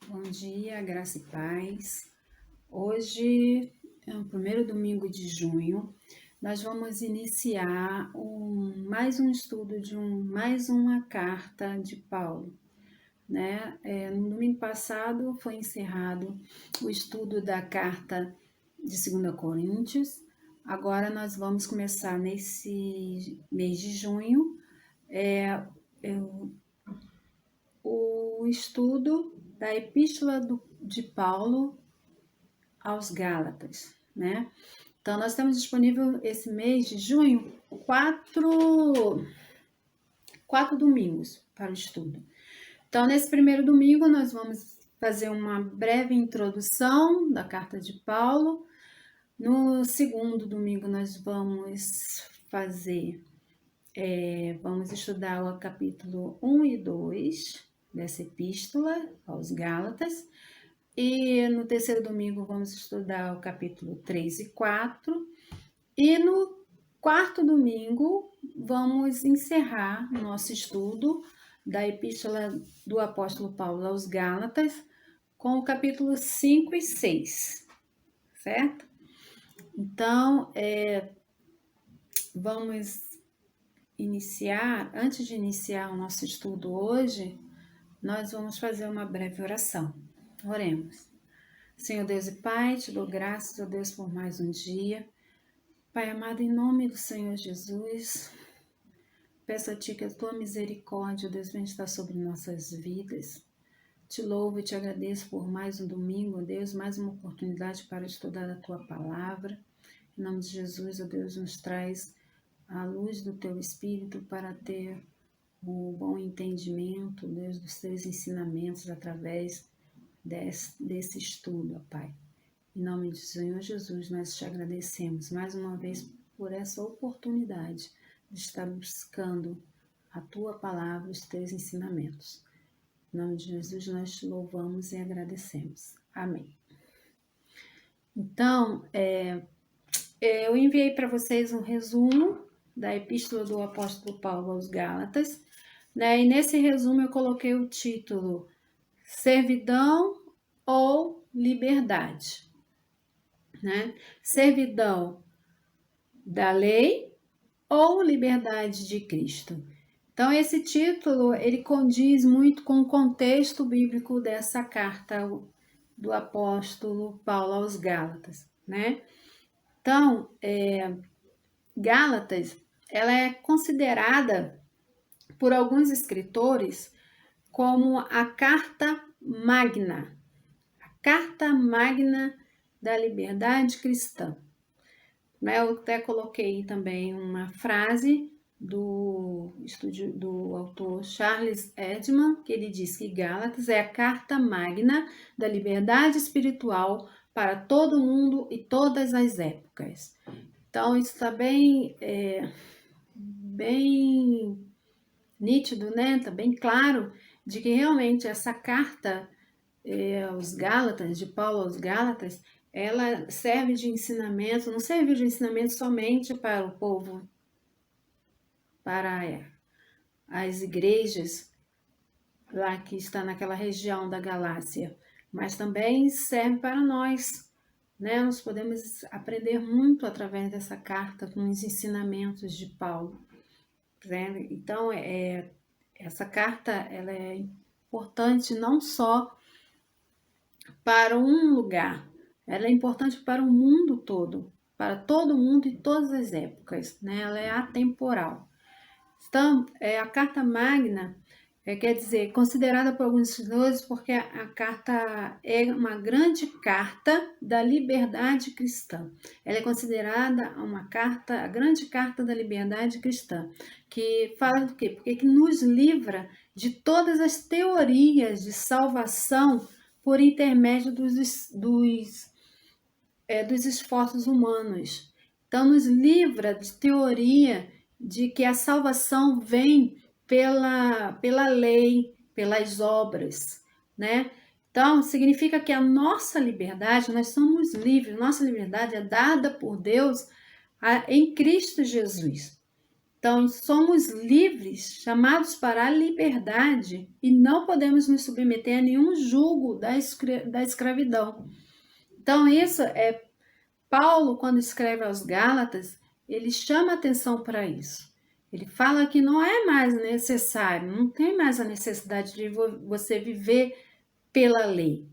Bom dia, graça e paz. Hoje é o primeiro domingo de junho. Nós vamos iniciar mais um estudo de mais uma carta de Paulo, né? No domingo passado foi encerrado o estudo da carta de 2 Coríntios. Agora nós vamos começar nesse mês de junho o estudo da Epístola de Paulo aos Gálatas, né? Então, nós temos disponível esse mês de junho quatro domingos para o estudo. Então, nesse primeiro domingo, nós vamos fazer uma breve introdução da carta de Paulo. No segundo domingo, nós vamos vamos estudar o capítulo 1 e 2 dessa epístola aos Gálatas. E no terceiro domingo vamos estudar o capítulo 3 e 4. E no quarto domingo vamos encerrar nosso estudo da epístola do apóstolo Paulo aos Gálatas com o capítulo 5 e 6, certo? Então, vamos iniciar, antes de iniciar o nosso estudo hoje, nós vamos fazer uma breve oração. Oremos. Senhor Deus e Pai, te dou graças, ó Deus, por mais um dia. Pai amado, em nome do Senhor Jesus, peço a Ti que a Tua misericórdia, ó Deus, venha estar sobre nossas vidas. Te louvo e te agradeço por mais um domingo, ó Deus, mais uma oportunidade para estudar a Tua palavra. Em nome de Jesus, ó Deus, nos traz a luz do Teu Espírito para ter o bom entendimento, Deus, dos Teus ensinamentos através desse estudo, ó Pai. Em nome do Senhor Jesus, nós te agradecemos mais uma vez por essa oportunidade de estar buscando a Tua palavra, os Teus ensinamentos. Em nome de Jesus, nós te louvamos e agradecemos. Amém. Então, eu enviei para vocês um resumo da epístola do apóstolo Paulo aos Gálatas, né? E nesse resumo eu coloquei o título Servidão ou Liberdade, né? Servidão da lei ou liberdade de Cristo. Então, esse título, ele condiz muito com o contexto bíblico dessa carta do apóstolo Paulo aos Gálatas, né? Então, Gálatas, ela é considerada por alguns escritores como a carta magna da liberdade cristã. Eu até coloquei também uma frase do autor Charles Edman, que ele diz que Gálatas é a carta magna da liberdade espiritual para todo mundo e todas as épocas. Então, isso está bem nítido, né? Está bem claro de que realmente essa carta aos Gálatas, de Paulo aos Gálatas, ela serve de ensinamento, não serviu de ensinamento somente para o povo, para as igrejas lá que está naquela região da Galácia, mas também serve para nós, né? Nós podemos aprender muito através dessa carta com os ensinamentos de Paulo, né? Então, essa carta ela é importante não só para um lugar, ela é importante para o mundo todo, para todo mundo e todas as épocas, né? Ela é atemporal. Então, a carta magna quer dizer, considerada por alguns estudiosos porque a carta é uma grande carta da liberdade cristã. Ela é considerada a grande carta da liberdade cristã, que fala do quê? Porque que nos livra de todas as teorias de salvação por intermédio dos esforços humanos. Então, nos livra de teoria de que a salvação vem pela lei, pelas obras, né? Então, significa que a nossa liberdade, nós somos livres, nossa liberdade é dada por Deus em Cristo Jesus. Então, somos livres, chamados para a liberdade, e não podemos nos submeter a nenhum jugo da escravidão. Então, isso é Paulo, quando escreve aos Gálatas, ele chama atenção para isso. Ele fala que não é mais necessário, não tem mais a necessidade de você viver pela lei,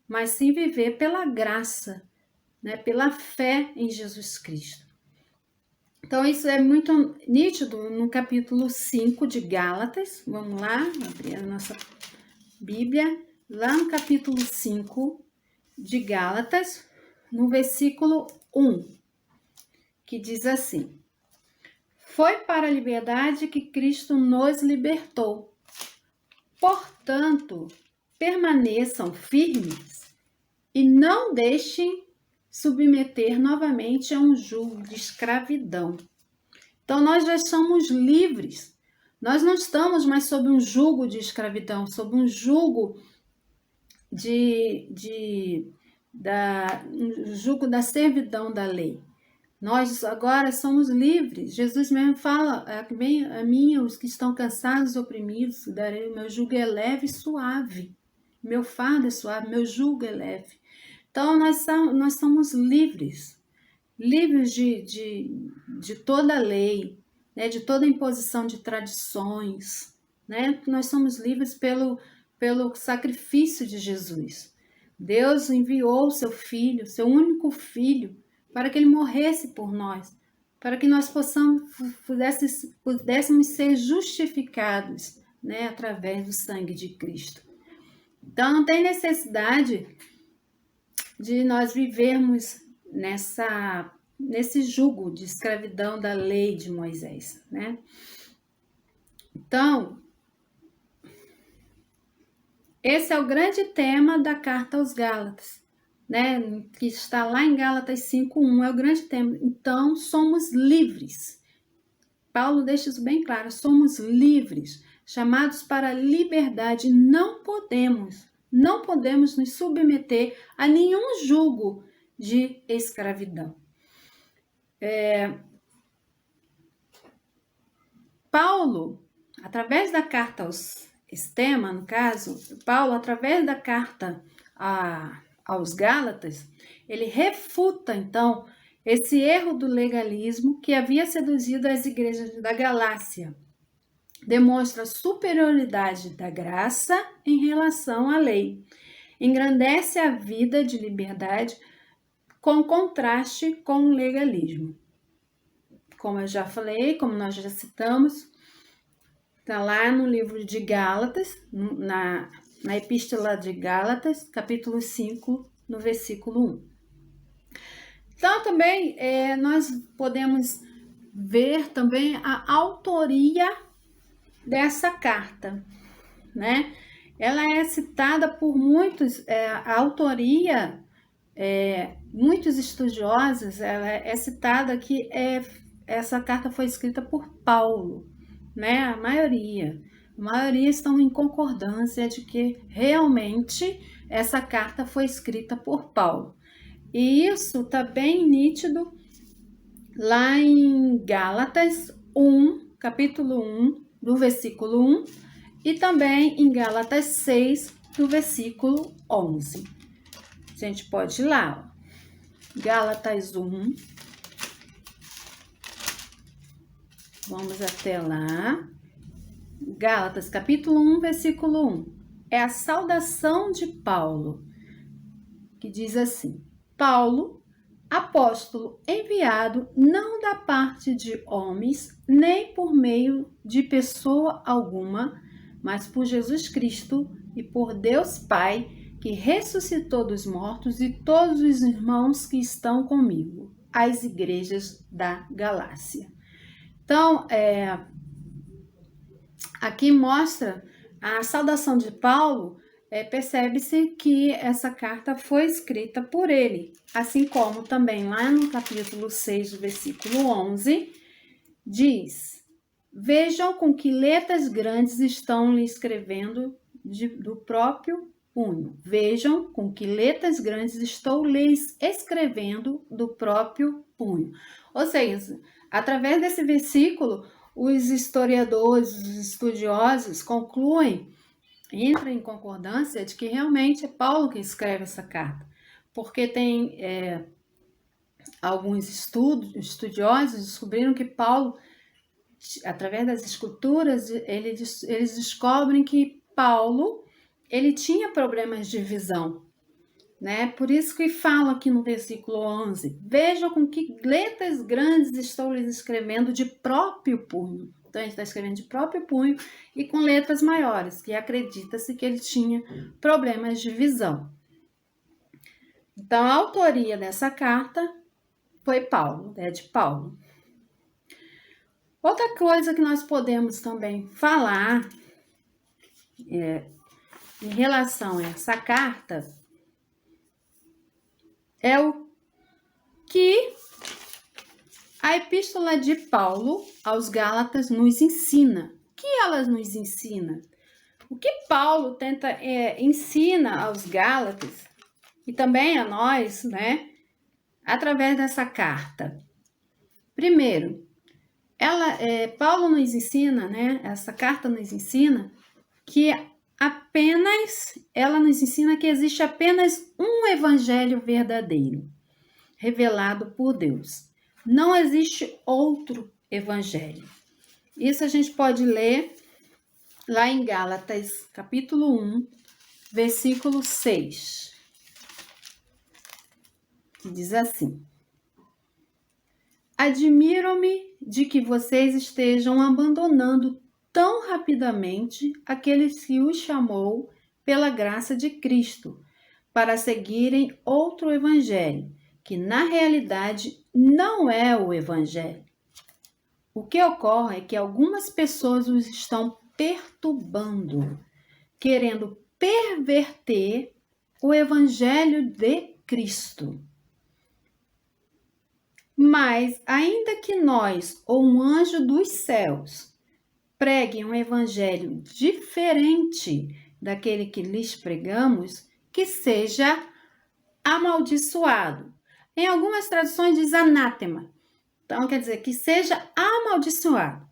mas sim viver pela graça, né? Pela fé em Jesus Cristo. Então, isso é muito nítido no capítulo 5 de Gálatas. Vamos lá, abrir a nossa Bíblia. Lá no capítulo 5 de Gálatas, no versículo 1, que diz assim: Foi para a liberdade que Cristo nos libertou. Portanto, permaneçam firmes e não deixem submeter novamente a um jugo de escravidão. Então, nós já somos livres. Nós não estamos mais sob um jugo de escravidão, sob um jugo um jugo da servidão da lei. Nós agora somos livres. Jesus mesmo fala: vem a mim os que estão cansados e oprimidos, darei o meu jugo é leve e suave. Meu fardo é suave, meu jugo é leve. Então, nós somos livres. Livres de toda a lei, né? De toda imposição de tradições. Né? Nós somos livres pelo sacrifício de Jesus. Deus enviou o seu filho, seu único filho, para que ele morresse por nós, para que nós pudéssemos ser justificados, né, através do sangue de Cristo. Então, não tem necessidade de nós vivermos nesse jugo de escravidão da lei de Moisés, né? Então, esse é o grande tema da carta aos Gálatas, né? Que está lá em Gálatas 5:1, é o grande tema. Então, somos livres. Paulo deixa isso bem claro, somos livres, chamados para a liberdade. Não podemos nos submeter a nenhum jugo de escravidão. Paulo, através da carta aos Estema, no caso, Paulo, através da carta aos Gálatas, ele refuta, então, esse erro do legalismo que havia seduzido as igrejas da Galácia. Demonstra a superioridade da graça em relação à lei. Engrandece a vida de liberdade com contraste com o legalismo. Como eu já falei, como nós já citamos, está lá no livro de Gálatas, na Epístola de Gálatas, capítulo 5, no versículo 1. Então, também nós podemos ver também a autoria dessa carta, né? Ela é citada por muitos, a autoria, muitos estudiosos, ela é citada que essa carta foi escrita por Paulo, né? A maioria estão em concordância de que realmente essa carta foi escrita por Paulo. E isso está bem nítido lá em Gálatas 1, capítulo 1, do versículo 1, e também em Gálatas 6, do versículo 11. A gente pode ir lá, ó. Gálatas 1. Vamos até lá. Gálatas, capítulo 1, versículo 1. É a saudação de Paulo, que diz assim: Paulo, apóstolo enviado não da parte de homens, nem por meio de pessoa alguma, mas por Jesus Cristo e por Deus Pai, que ressuscitou dos mortos, e todos os irmãos que estão comigo, as igrejas da Galácia. Então, aqui mostra a saudação de Paulo. Percebe-se que essa carta foi escrita por ele, assim como também lá no capítulo 6, versículo 11, diz: Vejam com que letras grandes estão lhe escrevendo do próprio punho. Vejam com que letras grandes estou lhes escrevendo do próprio punho. Ou seja, através desse versículo, os historiadores, os estudiosos concluem, entram em concordância de que realmente é Paulo que escreve essa carta, porque tem alguns estudiosos descobriram que Paulo, através das escrituras, eles descobrem que Paulo ele tinha problemas de visão, né? Por isso que fala aqui no versículo 11, veja com que letras grandes estou lhes escrevendo de próprio punho. Então, a gente está escrevendo de próprio punho e com letras maiores, que acredita-se que ele tinha problemas de visão. Então, a autoria dessa carta foi Paulo, é de Paulo. Outra coisa que nós podemos também falar em relação a essa carta é o que a epístola de Paulo aos Gálatas nos ensina. O que elas nos ensina? O que Paulo ensina aos Gálatas e também a nós, né, através dessa carta? Primeiro, Paulo nos ensina, né, essa carta nos ensina que ela nos ensina que existe apenas um evangelho verdadeiro, revelado por Deus. Não existe outro evangelho. Isso a gente pode ler lá em Gálatas, capítulo 1, versículo 6, que diz assim: admiro-me de que vocês estejam abandonando tão rapidamente aqueles que os chamou pela graça de Cristo, para seguirem outro evangelho, que na realidade não é o evangelho. O que ocorre é que algumas pessoas os estão perturbando, querendo perverter o evangelho de Cristo. Mas, ainda que nós ou um anjo dos céus pregue um evangelho diferente daquele que lhes pregamos, que seja amaldiçoado. Em algumas traduções diz anátema. Então, quer dizer, que seja amaldiçoado.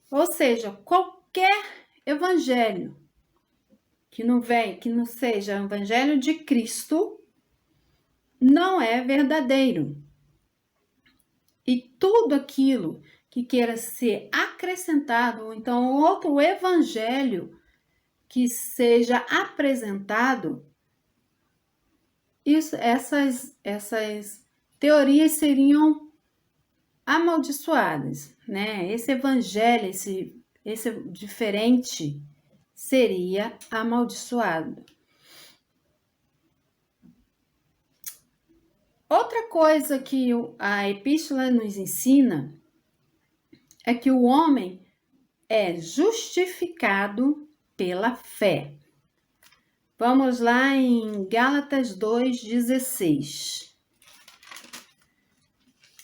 Ou seja, qualquer evangelho que não seja o evangelho de Cristo, não é verdadeiro. E tudo aquilo que queira ser acrescentado, ou então outro evangelho que seja apresentado, essas teorias seriam amaldiçoadas, né? Esse evangelho, esse diferente, seria amaldiçoado. Outra coisa que a epístola nos ensina é que o homem é justificado pela fé. Vamos lá em Gálatas 2,16.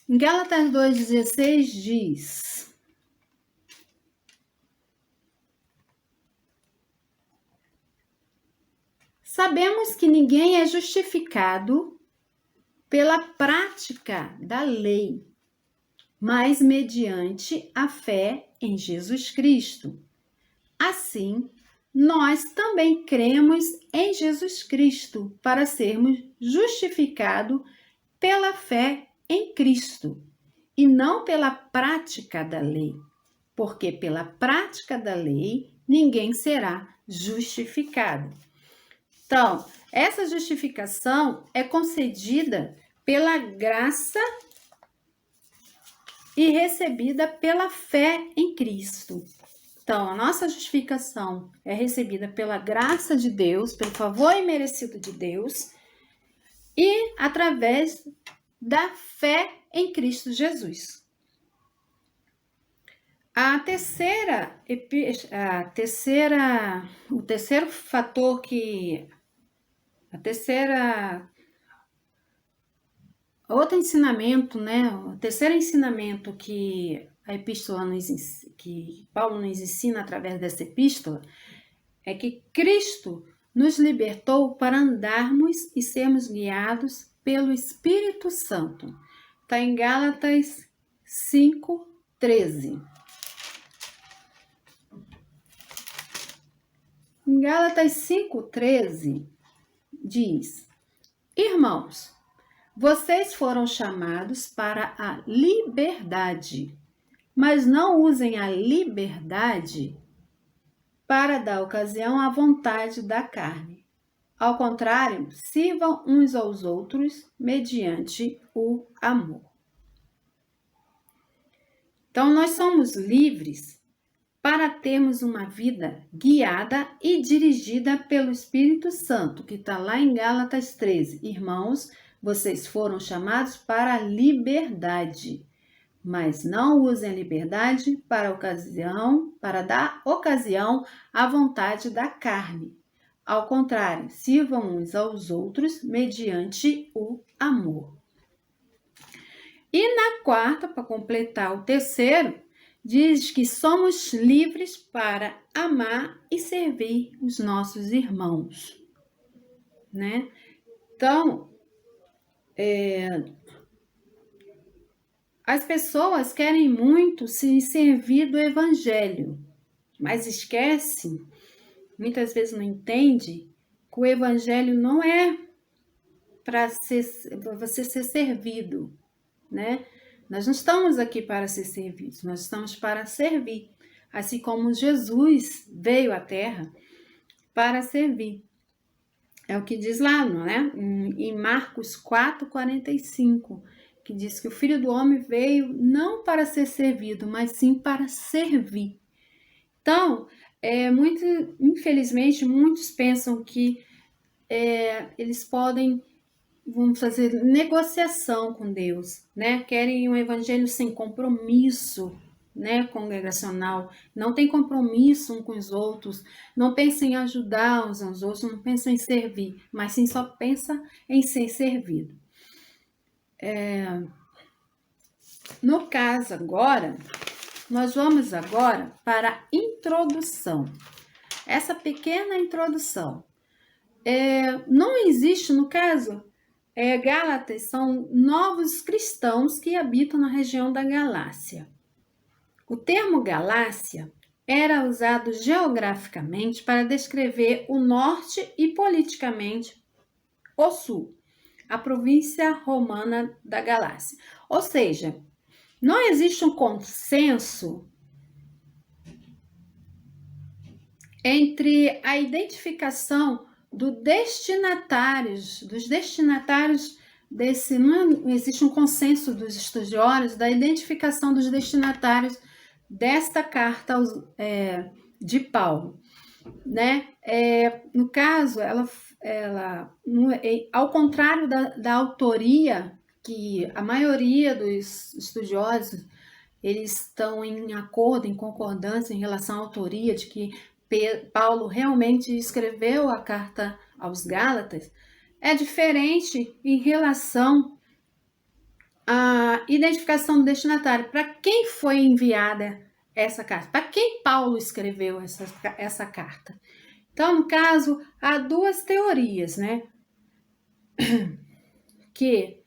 Em Gálatas 2,16 diz: sabemos que ninguém é justificado pela prática da lei, mas mediante a fé em Jesus Cristo. Assim, nós também cremos em Jesus Cristo para sermos justificados pela fé em Cristo e não pela prática da lei, porque pela prática da lei ninguém será justificado. Então, essa justificação é concedida pela graça e recebida pela fé em Cristo. Então, a nossa justificação é recebida pela graça de Deus, pelo favor imerecido de Deus, e através da fé em Cristo Jesus. O terceiro fator outro ensinamento, né? O terceiro ensinamento que que Paulo nos ensina através dessa epístola é que Cristo nos libertou para andarmos e sermos guiados pelo Espírito Santo. Está em Gálatas 5:13. Em Gálatas 5,13 diz: Irmãos, vocês foram chamados para a liberdade, mas não usem a liberdade para dar ocasião à vontade da carne. Ao contrário, sirvam uns aos outros mediante o amor. Então, nós somos livres para termos uma vida guiada e dirigida pelo Espírito Santo, que está lá em Gálatas 13. Irmãos, vocês foram chamados para a liberdade, mas não usem a liberdade para dar ocasião à vontade da carne. Ao contrário, sirvam uns aos outros mediante o amor. E na quarta, para completar o terceiro, diz que somos livres para amar e servir os nossos irmãos, né? Então, as pessoas querem muito se servir do evangelho, mas esquecem, muitas vezes não entende, que o evangelho não é para você ser servido, né? Nós não estamos aqui para ser servidos, nós estamos para servir, assim como Jesus veio à Terra para servir. É o que diz lá, não é? Em Marcos 4,45, que diz que o Filho do Homem veio não para ser servido, mas sim para servir. Então, infelizmente, muitos pensam que eles podem, vamos fazer negociação com Deus, né? Querem um evangelho sem compromisso, né? Congregacional, não tem compromisso um com os outros, não pensa em ajudar uns aos outros, não pensa em servir, mas sim só pensa em ser servido. No caso agora, nós vamos agora para a introdução. Essa pequena introdução. Não existe, no caso, Gálatas são novos cristãos que habitam na região da Galácia. O termo Galácia era usado geograficamente para descrever o norte e politicamente o sul, a província romana da Galácia. Ou seja, não existe um consenso entre a identificação dos destinatários desse, não existe um consenso dos estudiosos da identificação dos destinatários desta carta de Paulo, né? No caso, ela ao contrário da autoria, que a maioria dos estudiosos eles estão em acordo, em concordância em relação à autoria de que Paulo realmente escreveu a carta aos Gálatas, é diferente em relação à identificação do destinatário. Para quem foi enviada essa carta? Para quem Paulo escreveu essa carta? Então, no caso, há duas teorias, né? Que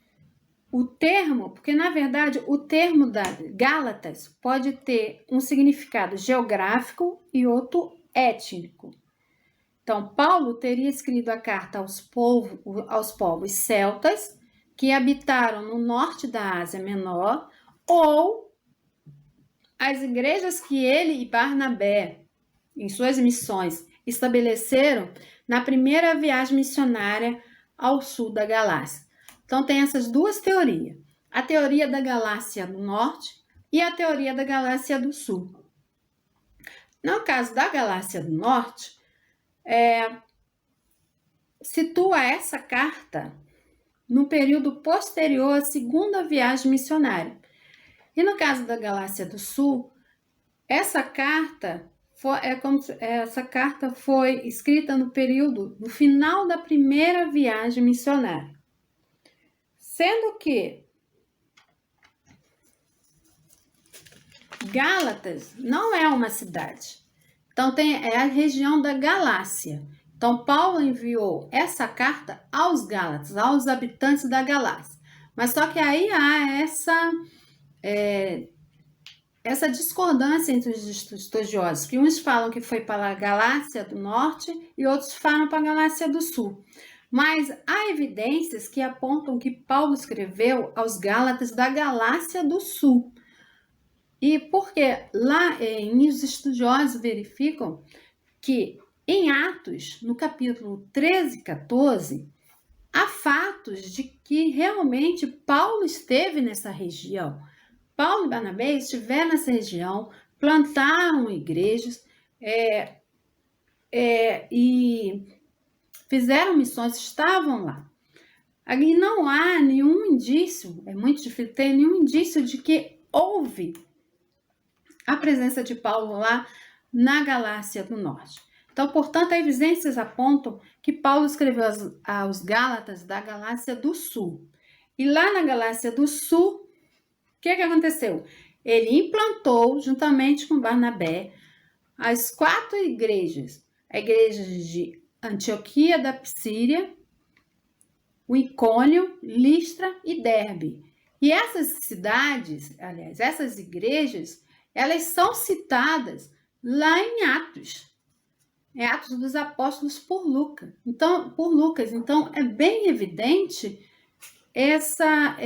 o termo, porque na verdade o termo da Gálatas pode ter um significado geográfico e outro étnico. Então, Paulo teria escrito a carta aos povos celtas que habitaram no norte da Ásia Menor, ou as igrejas que ele e Barnabé, em suas missões, estabeleceram na primeira viagem missionária ao sul da Galácia. Então, tem essas duas teorias. A teoria da Galácia do Norte e a teoria da Galácia do Sul. No caso da Galácia do Norte, situa essa carta no período posterior à segunda viagem missionária. E no caso da Galácia do Sul, essa carta foi escrita no final da primeira viagem missionária. Sendo que Gálatas não é uma cidade. Então, é a região da Galácia. Então, Paulo enviou essa carta aos Gálatas, aos habitantes da Galácia. Mas só que aí há essa discordância entre os estudiosos, que uns falam que foi para a Galácia do Norte e outros falam para a Galácia do Sul. Mas há evidências que apontam que Paulo escreveu aos Gálatas da Galácia do Sul. E porque lá os estudiosos verificam que em Atos, no capítulo 13 e 14, há fatos de que realmente Paulo esteve nessa região. Paulo e Barnabé estiveram nessa região, plantaram igrejas e fizeram missões, estavam lá. Ali não há nenhum indício, é muito difícil ter nenhum indício de que houve a presença de Paulo lá na Galácia do Norte. Então, portanto, as evidências apontam que Paulo escreveu aos Gálatas da Galácia do Sul. E lá na Galácia do Sul, o que aconteceu? Ele implantou, juntamente com Barnabé, as 4 igrejas. A igreja de Antioquia da Psíria, o Icônio, Listra e Derbe. E essas cidades, aliás, essas igrejas, elas são citadas lá em Atos. É Atos dos Apóstolos por Lucas. Então é bem evidente essa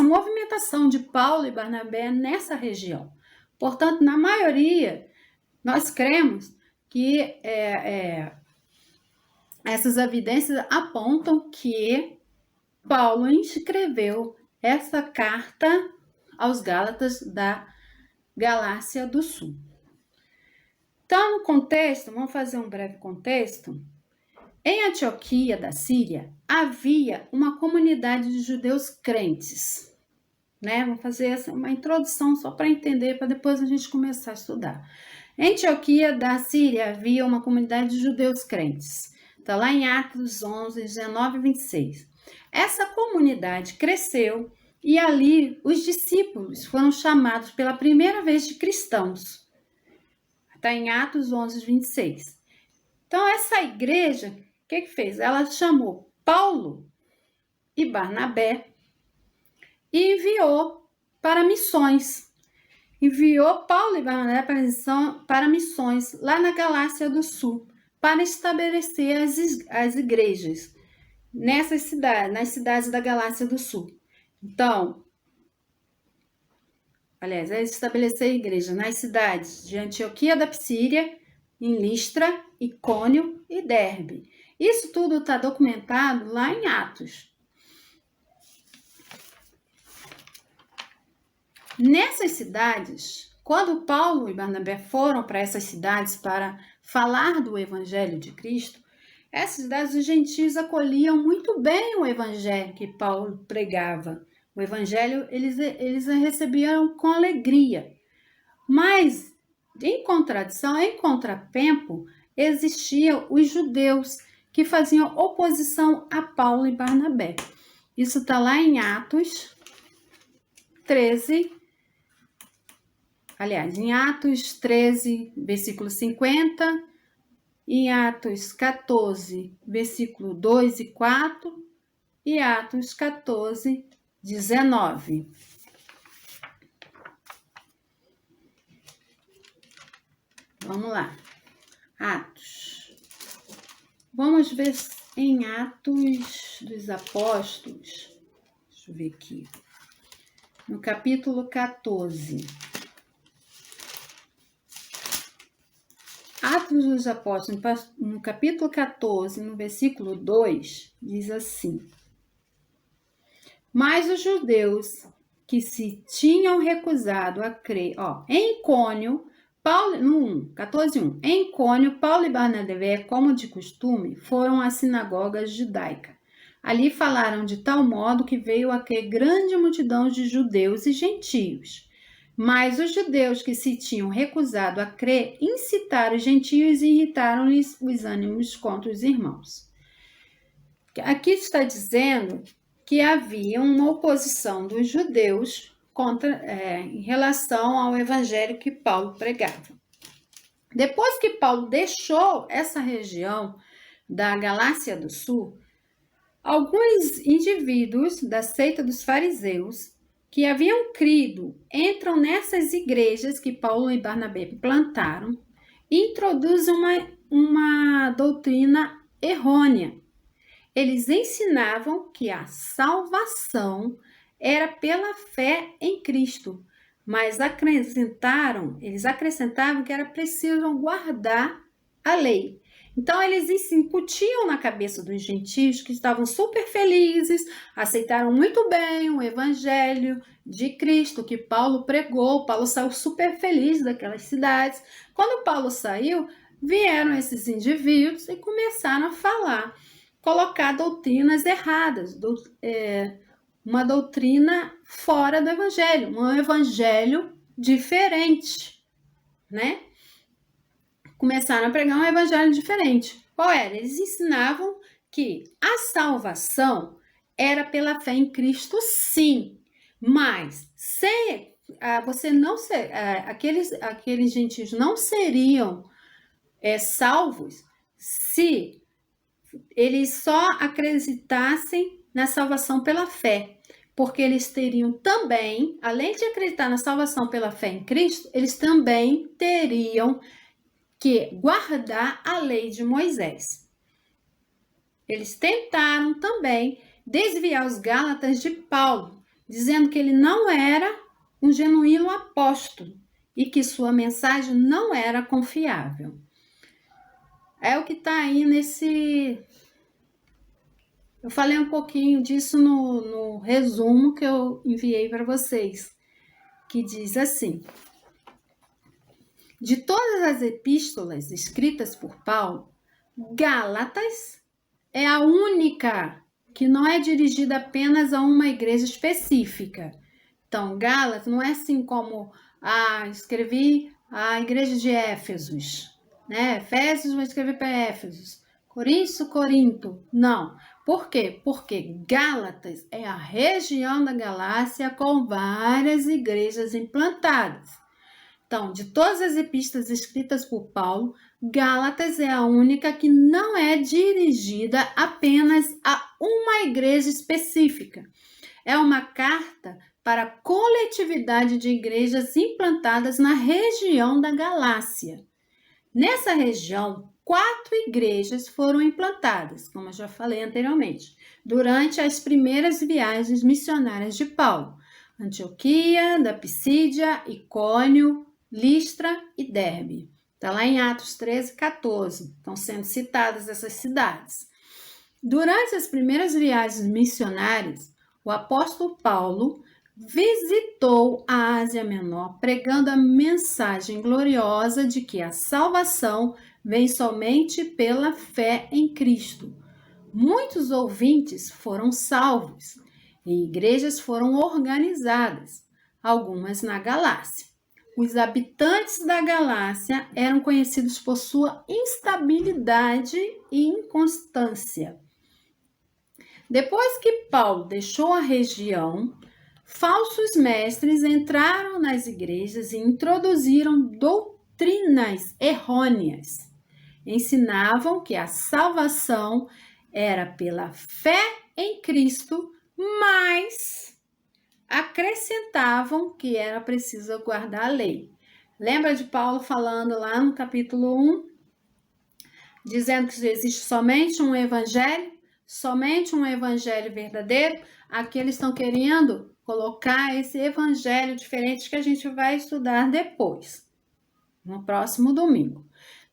movimentação de Paulo e Barnabé nessa região. Portanto, na maioria, nós cremos que essas evidências apontam que Paulo escreveu essa carta aos Gálatas da Galácia do Sul. Então, no contexto, vamos fazer um breve contexto. Em Antioquia da Síria, havia uma comunidade de judeus crentes. Vamos fazer uma introdução só para entender, para depois a gente começar a estudar. Em Antioquia da Síria, havia uma comunidade de judeus crentes. Está lá em Atos 11, 19 e 26. Essa comunidade cresceu e ali os discípulos foram chamados pela primeira vez de cristãos. Está em Atos 11, 26. Então, essa igreja, o que fez? Ela chamou Paulo e Barnabé e enviou para missões. Enviou Paulo e Barnabé para missões lá na Galácia do Sul, para estabelecer as igrejas nessas cidades, nas cidades da Galácia do Sul. Então, estabelecer a igreja nas cidades de Antioquia da Psíria, em Listra, Icônio e Derbe. Isso tudo está documentado lá em Atos. Nessas cidades, quando Paulo e Barnabé foram para essas cidades para falar do Evangelho de Cristo, essas cidades, os gentios acolhiam muito bem o Evangelho que Paulo pregava. O Evangelho eles recebiam com alegria. Mas, em contradição, em contratempo, existiam os judeus que faziam oposição a Paulo e Barnabé. Isso está lá em Atos 13, em Atos 13, versículo 50, em Atos 14, versículo 2 e 4, e Atos 14, 19. Vamos lá. Atos. Vamos ver em Atos dos Apóstolos. Deixa eu ver aqui. No capítulo 14. Atos dos Apóstolos, no capítulo 14, no versículo 2, diz assim: Mas os judeus que se tinham recusado a crer, em Icônio, Paulo, no 14:1, em Icônio, Paulo e Barnabé, como de costume, foram à sinagoga judaica. Ali falaram de tal modo que veio a crer grande multidão de judeus e gentios. Mas os judeus que se tinham recusado a crer incitaram os gentios e irritaram-lhes os ânimos contra os irmãos. Aqui está dizendo que havia uma oposição dos judeus em relação ao evangelho que Paulo pregava. Depois que Paulo deixou essa região da Galácia do Sul, alguns indivíduos da seita dos fariseus que haviam crido entram nessas igrejas que Paulo e Barnabé plantaram e introduzem uma doutrina errônea. Eles ensinavam que a salvação era pela fé em Cristo, mas eles acrescentavam que era preciso guardar a lei. Então, eles incutiam na cabeça dos gentios que estavam super felizes, aceitaram muito bem o evangelho de Cristo que Paulo pregou. Paulo saiu super feliz daquelas cidades. Quando Paulo saiu, vieram esses indivíduos e começaram a falar, colocar doutrinas erradas, uma doutrina fora do evangelho, um evangelho diferente, né? Começaram a pregar um evangelho diferente. Qual era? Eles ensinavam que a salvação era pela fé em Cristo, sim, mas você não ser, aqueles gentios não seriam salvos se eles só acreditassem na salvação pela fé, porque eles teriam também, além de acreditar na salvação pela fé em Cristo, eles também teriam que guardar a lei de Moisés. Eles tentaram também desviar os Gálatas de Paulo, dizendo que ele não era um genuíno apóstolo e que sua mensagem não era confiável. É o que está aí nesse... Eu falei um pouquinho disso no resumo que eu enviei para vocês, que diz assim: de todas as epístolas escritas por Paulo, Gálatas é a única que não é dirigida apenas a uma igreja específica. Então, Gálatas não é assim como escrevi a igreja de Éfesos, né? Efésios, vou escrever para Éfesos. Corinto. Não. Por quê? Porque Gálatas é a região da Galácia com várias igrejas implantadas. Então, de todas as epístolas escritas por Paulo, Gálatas é a única que não é dirigida apenas a uma igreja específica. É uma carta para a coletividade de igrejas implantadas na região da Galácia. Nessa região, 4 igrejas foram implantadas, como eu já falei anteriormente, durante as primeiras viagens missionárias de Paulo: Antioquia, da Pisídia, Icônio, Listra e Derbe. Está lá em Atos 13, 14. Estão sendo citadas essas cidades. Durante as primeiras viagens missionárias, o apóstolo Paulo visitou a Ásia Menor, pregando a mensagem gloriosa de que a salvação vem somente pela fé em Cristo. Muitos ouvintes foram salvos e igrejas foram organizadas, algumas na Galácia. Os habitantes da Galácia eram conhecidos por sua instabilidade e inconstância. Depois que Paulo deixou a região, falsos mestres entraram nas igrejas e introduziram doutrinas errôneas. Ensinavam que a salvação era pela fé em Cristo, mas acrescentavam que era preciso guardar a lei. Lembra de Paulo falando lá no capítulo 1, dizendo que existe somente um evangelho verdadeiro? Aqui eles estão querendo colocar esse evangelho diferente que a gente vai estudar depois, no próximo domingo.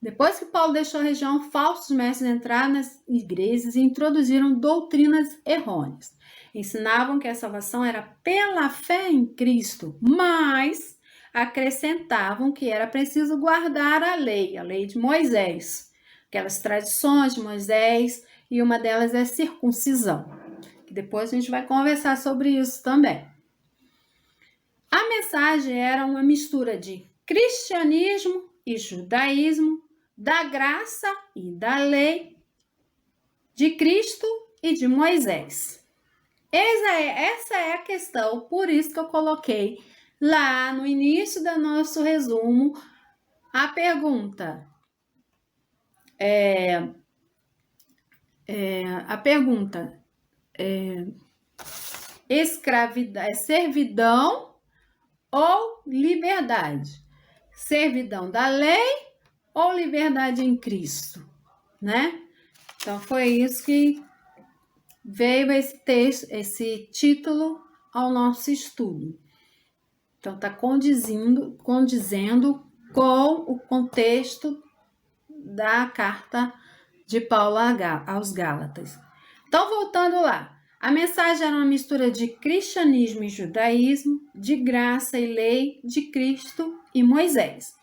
Depois que Paulo deixou a região, falsos mestres entraram nas igrejas e introduziram doutrinas errôneas. Ensinavam que a salvação era pela fé em Cristo, mas acrescentavam que era preciso guardar a lei de Moisés, aquelas tradições de Moisés, e uma delas é a circuncisão, que depois a gente vai conversar sobre isso também. A mensagem era uma mistura de cristianismo e judaísmo, da graça e da lei, de Cristo e de Moisés. Essa é a questão, por isso que eu coloquei lá no início do nosso resumo a pergunta. escravidão, servidão ou liberdade? Servidão da lei ou liberdade em Cristo, né? Então foi isso que veio esse texto, esse título ao nosso estudo. Então está condizendo com o contexto da carta de Paulo aos Gálatas. Então, voltando lá, a mensagem era uma mistura de cristianismo e judaísmo, de graça e lei, de Cristo e Moisés.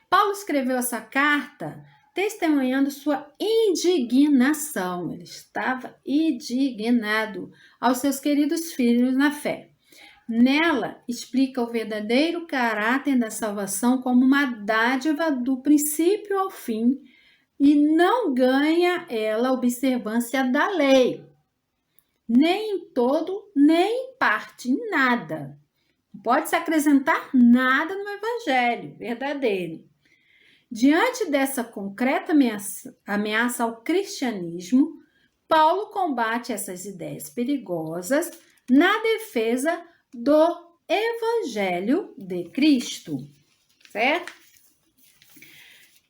Paulo escreveu essa carta testemunhando sua indignação. Ele estava indignado aos seus queridos filhos na fé. Nela, explica o verdadeiro caráter da salvação como uma dádiva do princípio ao fim e não ganha ela a observância da lei, nem em todo, nem em parte, em nada. Não pode se acrescentar nada no evangelho verdadeiro. Diante dessa concreta ameaça ao cristianismo, Paulo combate essas ideias perigosas na defesa do Evangelho de Cristo, certo?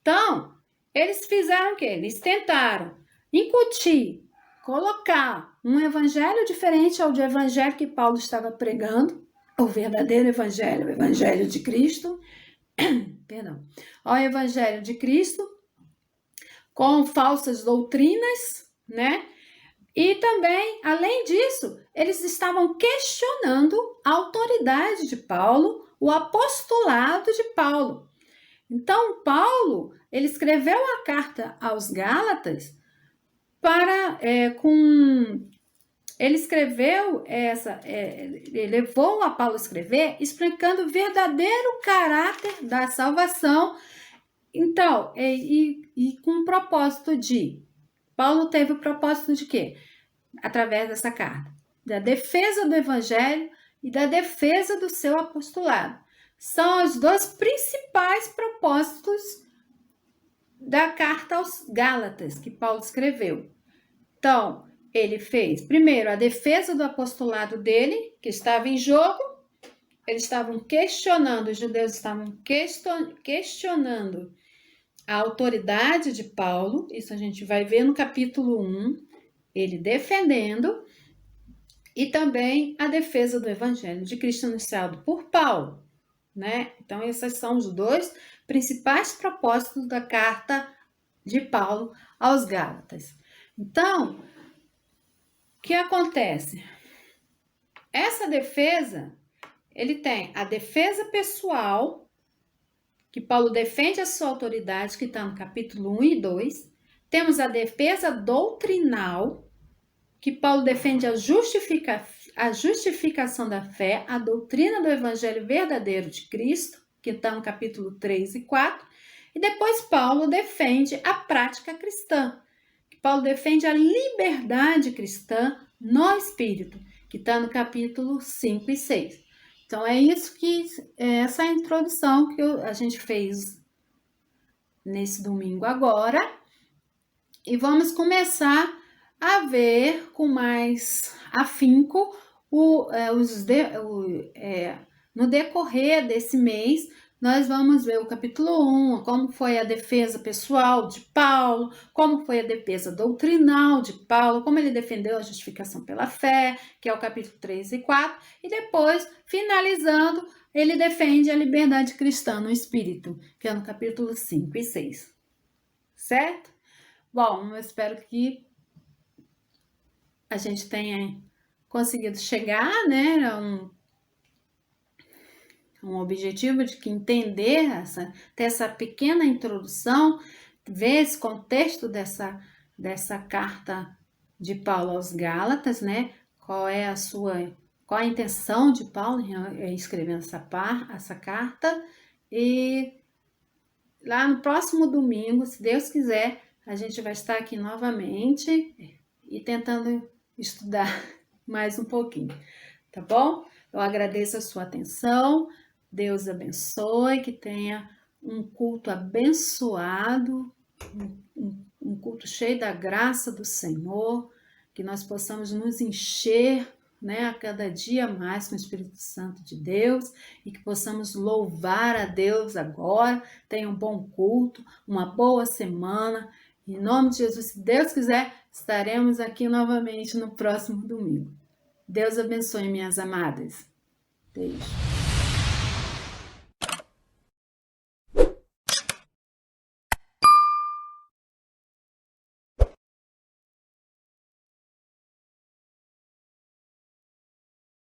Então, eles fizeram o quê? Eles tentaram incutir, colocar um evangelho diferente ao de evangelho que Paulo estava pregando, o verdadeiro evangelho, o evangelho de Cristo, perdão, ao evangelho de Cristo, com falsas doutrinas, né? E também, além disso, eles estavam questionando a autoridade de Paulo, o apostolado de Paulo. Então, Paulo, ele escreveu a carta aos Gálatas ele escreveu ele levou a Paulo a escrever explicando o verdadeiro caráter da salvação. Então, com o propósito Paulo teve o propósito de quê? Através dessa carta, da defesa do evangelho e da defesa do seu apostolado. São os dois principais propósitos da carta aos Gálatas que Paulo escreveu. Então, ele fez, primeiro, a defesa do apostolado dele, que estava em jogo. Eles estavam questionando, os judeus estavam questionando a autoridade de Paulo. Isso a gente vai ver no capítulo 1, ele defendendo. E também a defesa do evangelho de Cristo anunciado por Paulo, né? Então, esses são os dois principais propósitos da carta de Paulo aos Gálatas. Então, o que acontece? Essa defesa, ele tem a defesa pessoal, que Paulo defende a sua autoridade, que está no capítulo 1 e 2. Temos a defesa doutrinal, que Paulo defende a justificação da fé, a doutrina do evangelho verdadeiro de Cristo, que está no capítulo 3 e 4. E depois Paulo defende a prática cristã, que Paulo defende a liberdade cristã no Espírito, que está no capítulo 5 e 6. Então, é isso que essa introdução que a gente fez nesse domingo agora. E vamos começar a ver com mais afinco no decorrer desse mês. Nós vamos ver o capítulo 1, como foi a defesa pessoal de Paulo, como foi a defesa doutrinal de Paulo, como ele defendeu a justificação pela fé, que é o capítulo 3 e 4, e depois, finalizando, ele defende a liberdade cristã no Espírito, que é no capítulo 5 e 6. Certo? Bom, eu espero que a gente tenha conseguido chegar, né, a um objetivo de que entender ter essa pequena introdução, ver esse contexto dessa carta de Paulo aos Gálatas, né? Qual a intenção de Paulo em escrever essa carta. E lá no próximo domingo, se Deus quiser, a gente vai estar aqui novamente e tentando estudar mais um pouquinho, tá bom? Eu agradeço a sua atenção. Deus abençoe, que tenha um culto abençoado, um culto cheio da graça do Senhor, que nós possamos nos encher né, a cada dia mais com o Espírito Santo de Deus e que possamos louvar a Deus agora. Tenha um bom culto, uma boa semana. Em nome de Jesus, se Deus quiser, estaremos aqui novamente no próximo domingo. Deus abençoe, minhas amadas. Beijo.